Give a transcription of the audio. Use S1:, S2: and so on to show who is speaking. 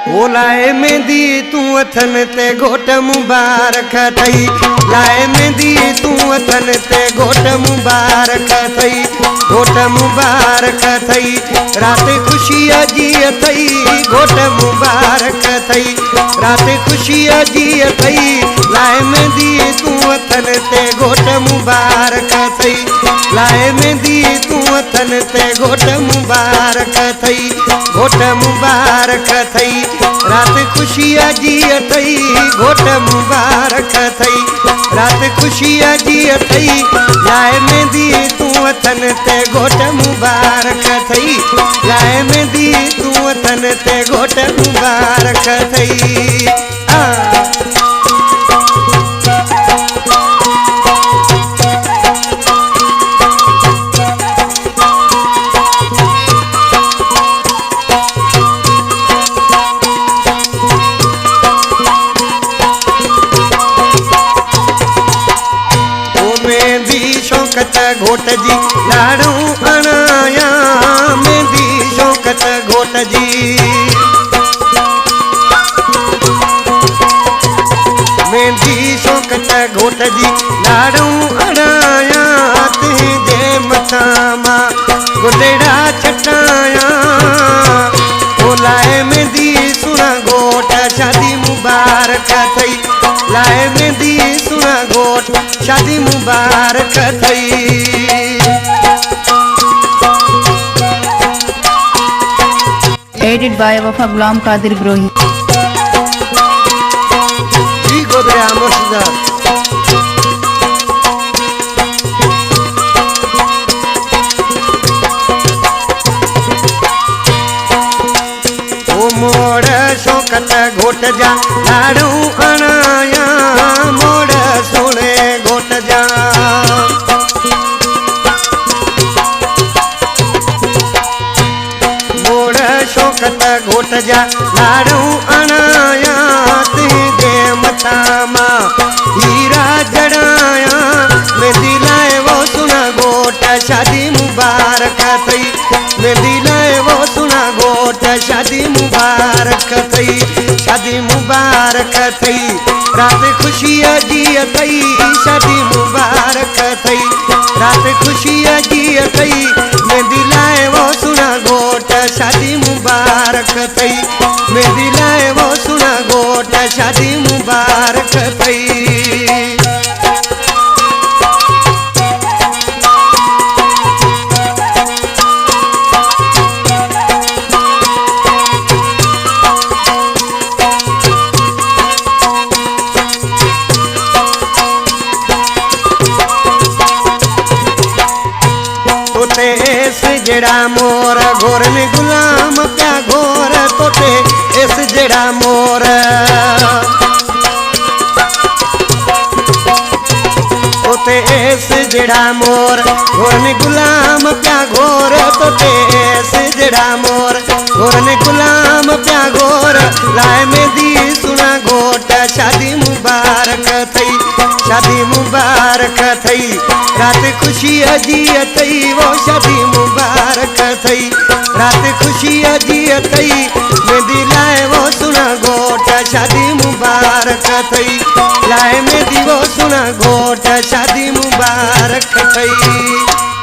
S1: ओ लाए मेहंदी तू अथन ते घोट मुबारक थई। लाए मेहंदी तू अथन ते घोट मुबारक थई। घोट मुबारक थई रात खुशी जी थई। घोट मुबारक थई रात खुशी जी थई। लाए मेहंदी तू अथन ते घोट मुबारक थई। लाए मेहंदी तू अथन ते घोट मुबारक थई। घोट मुबारक थई रात खुशी जी थई। घोट मुबारक थई रात खुशी जी थई। लाए मेहंदी तू अथन ते घोट मुबारक थई। लाए मेहंदी तू अथन ते घोट मुबारक थई। शौकत घोट जी लाड़ू अणाया। मेहंदी शौकत घोट जी। मेहंदी शौकत घोट जी लाड़ू अणाया। तुझे मथा मां गुलेड़ा छटाया। ओ लाए मेहंदी सुना घोट शादी मुबारक थई। लाए मेहंदी सुना घोट शादी मुबारक थई।
S2: एडिट बाय वफा गुलाम कादिर ब्रोही।
S1: जी गोदरिया मुर्शिदाबाद। ओ मोड़ शौकत घोट जा लाड़ू अणाया। मोड़ सोने घोट जा। मोड़ शौकत घोट जा लाड़ू अणाया। तुझे मथा मां हीरा जड़ाया। मेहंदी लाए वो सुना घोट शादी मुबारक थई। मेहंदी लाए वो सुना घोट शादी मुबारक थई। शादी मुबारक थई रात खुशी जी थई। शादी मुबारक थई रात खुशी जी थई। मेहंदी लाए वो सुना घोट शादी मुबारक थई। मेहंदी लाए वो सुना घोट शादी मुबारक थई। जड़ा मोर घोर में गुलाम प्या घोर। तोते इस जड़ा मोर। तोते इस जड़ा मोर घोर में गुलाम प्या घोर। तोते इस जड़ा मोर घोर में गुलाम प्या घोर। लाए मेहंदी सुना घोट शादी मुबारक थई। शादी मुबारक थई रात खुशी जी थई। वो शादी मुबारक थई रात खुशी जी थई। मेहंदी लाए वो सुना घोट शादी मुबारक थई। लाए मेहंदी वो सुना घोट शादी मुबारक थई।